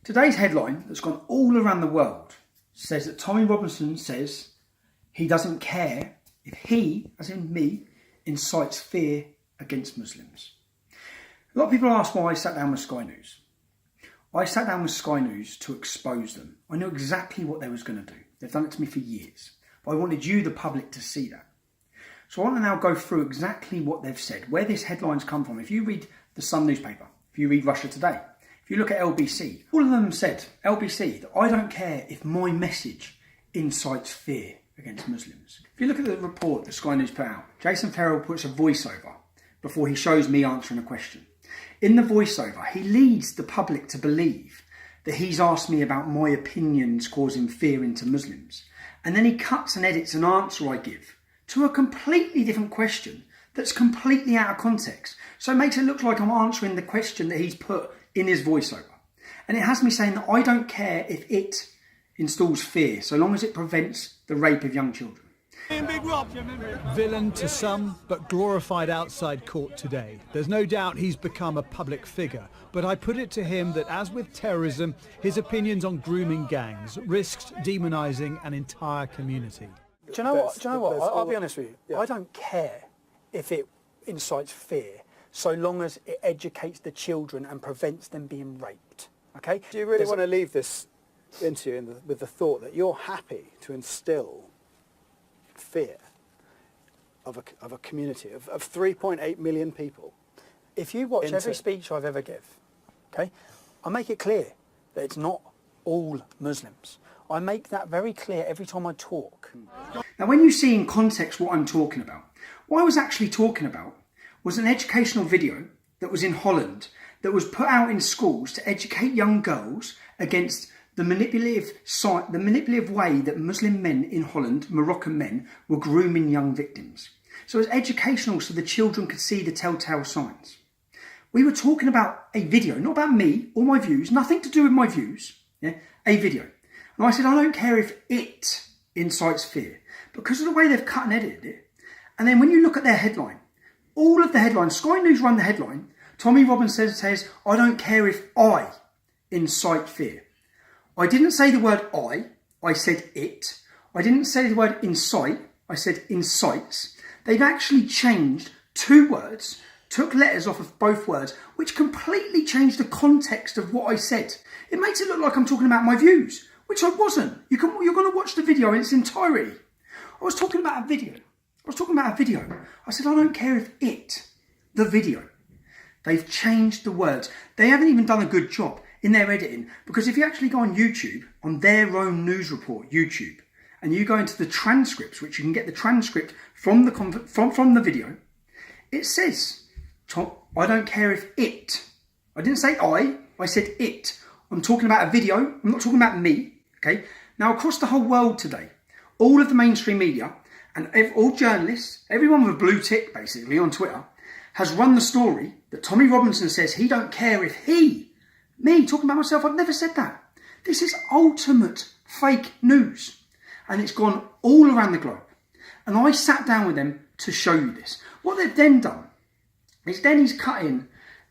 Today's headline that's gone all around the world says that Tommy Robinson says he doesn't care if he, as in me, incites fear against Muslims. A lot of people ask why I sat down with Sky News. I sat down with Sky News to expose them. I knew exactly what they was going to do. They've done it to me for years. But I wanted you, the public, to see that. So I want to now go through exactly what they've said, where this headline's come from. If you read the Sun newspaper, if you read Russia Today, if you look at LBC, all of them said, LBC, that I don't care if my message incites fear against Muslims. If you look at the report that Sky News put out, Jason Farrell puts a voiceover before he shows me answering a question. In the voiceover, he leads the public to believe that he's asked me about my opinions causing fear into Muslims. And then he cuts and edits an answer I give to a completely different question that's completely out of context. So it makes it look like I'm answering the question that he's put in his voiceover. And it has me saying that I don't care if it installs fear, so long as it prevents the rape of young children. Villain to some, but glorified outside court today. There's no doubt he's become a public figure, but I put it to him that as with terrorism, his opinions on grooming gangs risked demonising an entire community. Do you know what? I'll be honest with you. Yeah. I don't care if it incites fear, so long as it educates the children and prevents them being raped. Okay? Do you really want to leave this interview with the thought that you're happy to instill fear of a community of 3.8 million people? If you watch every speech I've ever give, okay, I make it clear that it's not all Muslims. I make that very clear every time I talk. Now, when you see in context what I'm talking about, what I was actually talking about was an educational video that was in Holland that was put out in schools to educate young girls against the manipulative way that Muslim men in Holland, Moroccan men, were grooming young victims. So it was educational so the children could see the telltale signs. We were talking about a video, not about me or my views, nothing to do with my views, yeah, a video. And I said, I don't care if it incites fear, because of the way they've cut and edited it. And then when you look at their headline, all of the headlines, Sky News run the headline, Tommy Robinson says, I don't care if I incite fear. I didn't say the word I said it. I didn't say the word incite, I said incites. They've actually changed two words, took letters off of both words, which completely changed the context of what I said. It makes it look like I'm talking about my views, which I wasn't. You're going to watch the video in its entirety. I was talking about a video. I said, I don't care if the video. They've changed the words. They haven't even done a good job in their editing, because if you actually go on YouTube, on their own news report, YouTube, and you go into the transcripts, which you can get the transcript from the video, it says, I don't care if it. I didn't say I said it. I'm talking about a video. I'm not talking about me. Okay. Now, across the whole world today, all of the mainstream media and all journalists, everyone with a blue tick basically on Twitter, has run the story that Tommy Robinson says he don't care if me talking about myself, I've never said that. This is ultimate fake news. And it's gone all around the globe. And I sat down with them to show you this. What they've then done is then he's cut in.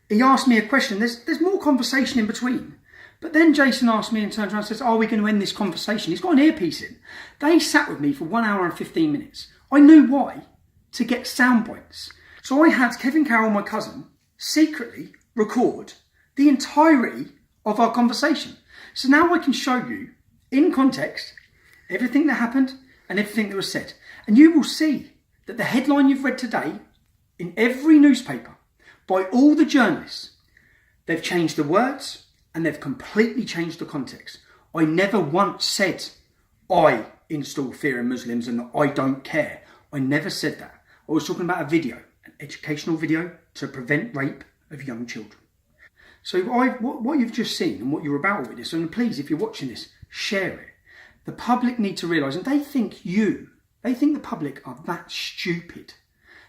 He asked me a question. There's more conversation in between. But then Jason asked me and turns around and says, are we going to end this conversation? He's got an earpiece in. They sat with me for 1 hour and 15 minutes. I knew why. To get sound bites. So I had Kevin Carroll, my cousin, secretly record the entirety of our conversation. So now I can show you, in context, everything that happened and everything that was said. And you will see that the headline you've read today, in every newspaper, by all the journalists, they've changed the words and they've completely changed the context. I never once said, I install fear in Muslims and that I don't care. I never said that. I was talking about a video, an educational video to prevent rape of young children. So what you've just seen and what you're about with this, and please, if you're watching this, share it. The public need to realise, and they think the public are that stupid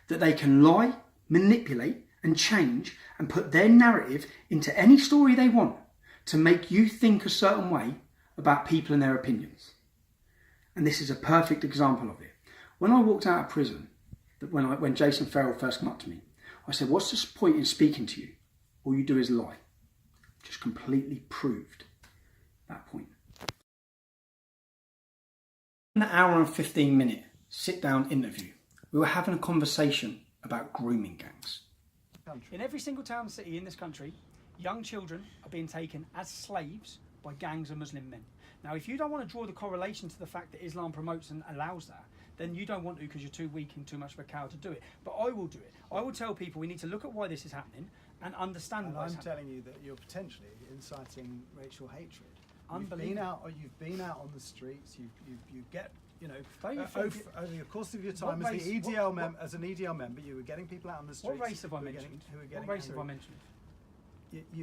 that they can lie, manipulate and change and put their narrative into any story they want to make you think a certain way about people and their opinions. And this is a perfect example of it. When I walked out of prison, when Jason Farrell first came up to me, I said, what's the point in speaking to you? All you do is lie. Just completely proved An hour and 15-minute sit-down interview, we were having a conversation about grooming gangs. In every single town and city in this country, young children are being taken as slaves by gangs of Muslim men. Now, if you don't want to draw the correlation to the fact that Islam promotes and allows that, then you don't want to because you're too weak and too much of a coward to do it. But I will do it. I will tell people we need to look at why this is happening and understand why it's happening. I'm telling you that you're potentially inciting racial hatred. Unbelievable. You've been out on the streets. You get, you know, over the course of your time as the EDL as an EDL member, you were getting people out on the streets. What race have I mentioned? What race have I mentioned?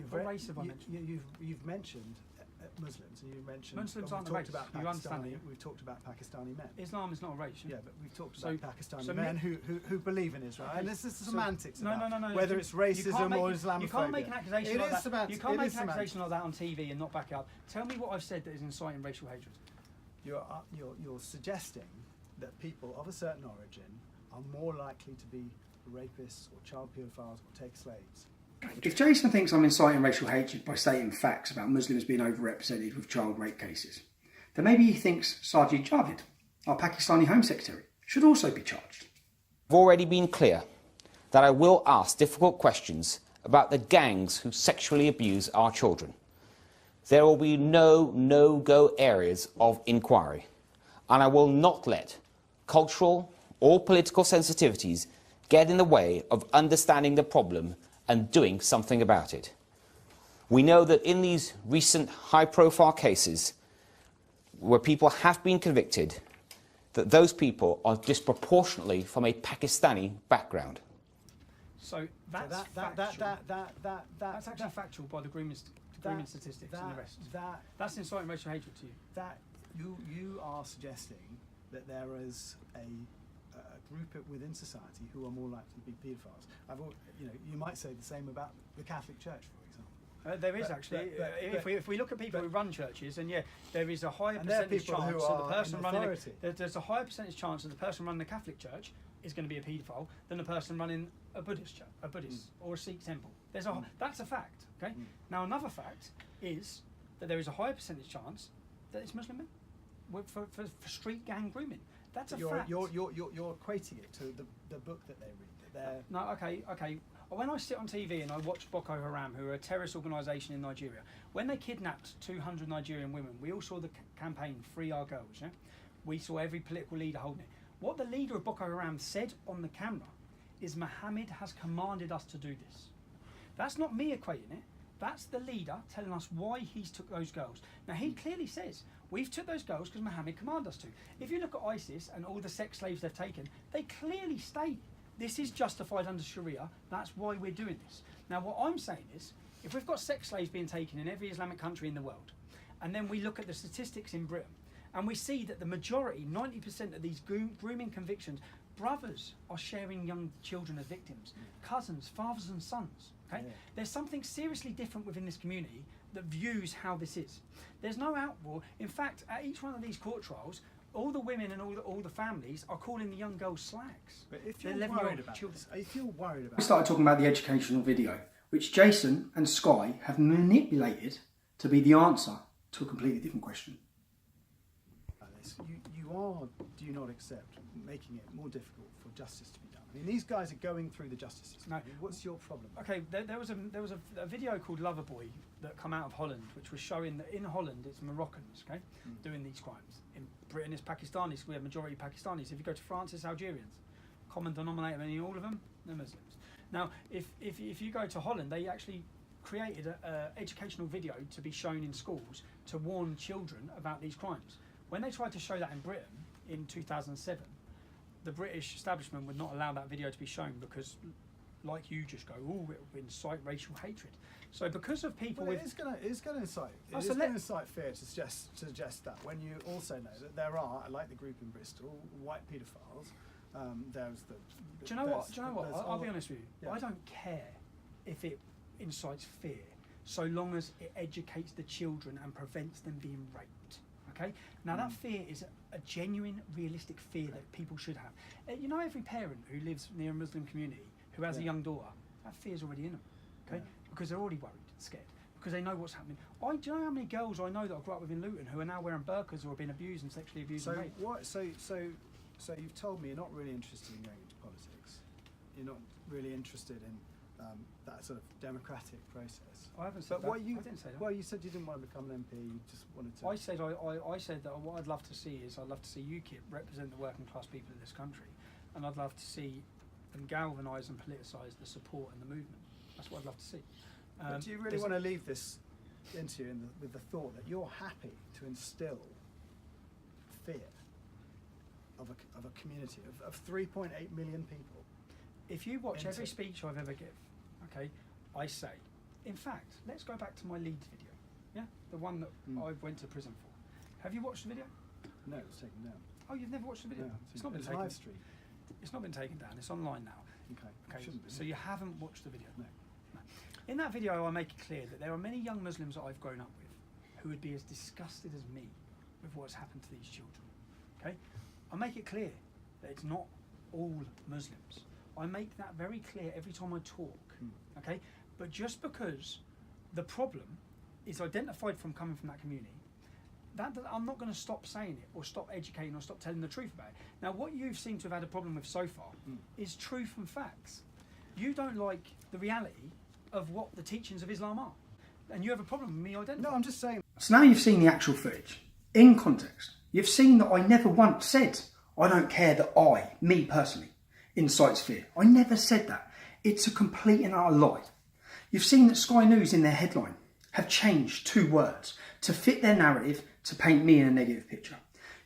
What race have I mentioned? You've mentioned Muslims, and you mentioned Muslims aren't a race. You understand that? We've talked about Pakistani men. Islam is not a race. Yeah, but we've talked about Pakistani men who believe in Israel, and this is semantics. No. Whether it's racism or Islamophobia. You can't make an accusation like that. Semantics. You can't make an accusation like that on TV and not back it up. Tell me what I've said that is inciting racial hatred. You're suggesting that people of a certain origin are more likely to be rapists or child paedophiles or take slaves. If Jason thinks I'm inciting racial hatred by stating facts about Muslims being overrepresented with child rape cases, then maybe he thinks Sajid Javid, our Pakistani Home Secretary, should also be charged. I've already been clear that I will ask difficult questions about the gangs who sexually abuse our children. There will be no no-go areas of inquiry, and I will not let cultural or political sensitivities get in the way of understanding the problem and doing something about it. We know that in these recent high-profile cases where people have been convicted, that those people are disproportionately from a Pakistani background. So that's actually factual by the grooming statistics and the rest. That's inciting racial hatred to you. That you are suggesting that there is a group within society who are more likely to be paedophiles. You might say the same about the Catholic Church, for example. There is actually. If we look at people who run churches, and there is a higher percentage chance that the person running there's a higher percentage chance that the person running the Catholic Church is going to be a paedophile than the person running a Buddhist church, or a Sikh temple. That's a fact. Okay. Now another fact is that there is a higher percentage chance that it's Muslim men for street gang grooming. That's a fact. You're equating it to the book that they read. No, okay. When I sit on TV and I watch Boko Haram, who are a terrorist organisation in Nigeria, when they kidnapped 200 Nigerian women, we all saw the campaign "Free Our Girls." Yeah, we saw every political leader holding it. What the leader of Boko Haram said on the camera is, "Mohammed has commanded us to do this." That's not me equating it. That's the leader telling us why he's took those girls. Now he clearly says, we've took those girls because Mohammed commanded us to. If you look at ISIS and all the sex slaves they've taken, they clearly state this is justified under Sharia, that's why we're doing this. Now what I'm saying is, if we've got sex slaves being taken in every Islamic country in the world, and then we look at the statistics in Britain, and we see that the majority, 90% of these grooming convictions, brothers are sharing young children as victims, cousins, fathers and sons. Okay? Yeah. There's something seriously different within this community that views how this is. There's no outroar. In fact, at each one of these court trials, all the women and all the families are calling the young girls slags. But if you're worried about this, if you're worried about we started talking about the educational video, which Jason and Sky have manipulated to be the answer to a completely different question. Do you not accept making it more difficult for justice to be done? I mean, these guys are going through the justice system. No. What's your problem? Okay, there was a video called Loverboy that come out of Holland, which was showing that in Holland it's Moroccans, okay, doing these crimes. In Britain it's Pakistanis. We have majority Pakistanis. If you go to France, it's Algerians. Common denominator in all of them, they're Muslims. Now, if you go to Holland, they actually created an educational video to be shown in schools to warn children about these crimes. When they tried to show that in Britain in 2007, the British establishment would not allow that video to be shown because, like you just go, oh, it will incite racial hatred. So because of people it is going to incite fear to suggest that, when you also know that there are, like the group in Bristol, white paedophiles. There's the. Do you know what? I'll be honest with you. Yeah. I don't care if it incites fear, so long as it educates the children and prevents them being raped. Okay. Now that fear is a genuine, realistic fear that people should have. You know, every parent who lives near a Muslim community who has a young daughter, that fear's already in them. Okay, because they're already worried, scared. because they know what's happening. Do you know how many girls I know that I grew up with in Luton who are now wearing burqas or have been abused and sexually abused and raped? So you've told me you're not really interested in going into politics. You're not really interested in that sort of democratic process. I haven't said but that. I didn't say that. Well, you said you didn't want to become an MP. You just wanted to. I said that what I'd love to see is I'd love to see UKIP represent the working class people of this country, and I'd love to see them galvanise and politicise the support and the movement. That's what I'd love to see. But do you really want to leave this into with the thought that you're happy to instill fear of a community of 3.8 million people? If you watch every speech I've ever give, okay, I say, in fact, let's go back to my Leeds video, yeah, the one that I went to prison for. Have you watched the video? No, it was taken down. Oh, you've never watched the video? No, it's not been taken. Live stream. It's not been taken down. It's online now. Okay. Okay. So you haven't watched the video? No. In that video, I make it clear that there are many young Muslims that I've grown up with who would be as disgusted as me with what's happened to these children. Okay, I make it clear that it's not all Muslims. I make that very clear every time I talk. Okay, but just because the problem is identified from coming from that community, I'm not going to stop saying it or stop educating or stop telling the truth about it. Now, what you seem to have had a problem with so far is truth and facts. You don't like the reality of what the teachings of Islam are, and you have a problem with me identifying. No, I'm just saying. So now you've seen the actual footage in context. You've seen that I never once said I don't care that me personally, incites fear. I never said that. It's a complete and utter lie. You've seen that Sky News in their headline have changed 2 words to fit their narrative to paint me in a negative picture.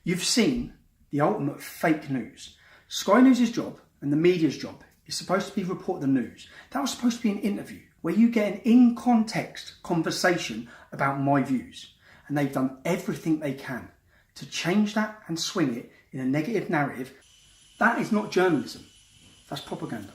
You've seen the ultimate fake news. Sky News' job and the media's job is supposed to be report the news. That was supposed to be an interview where you get an in-context conversation about my views. And they've done everything they can to change that and swing it in a negative narrative. That is not journalism. That's propaganda.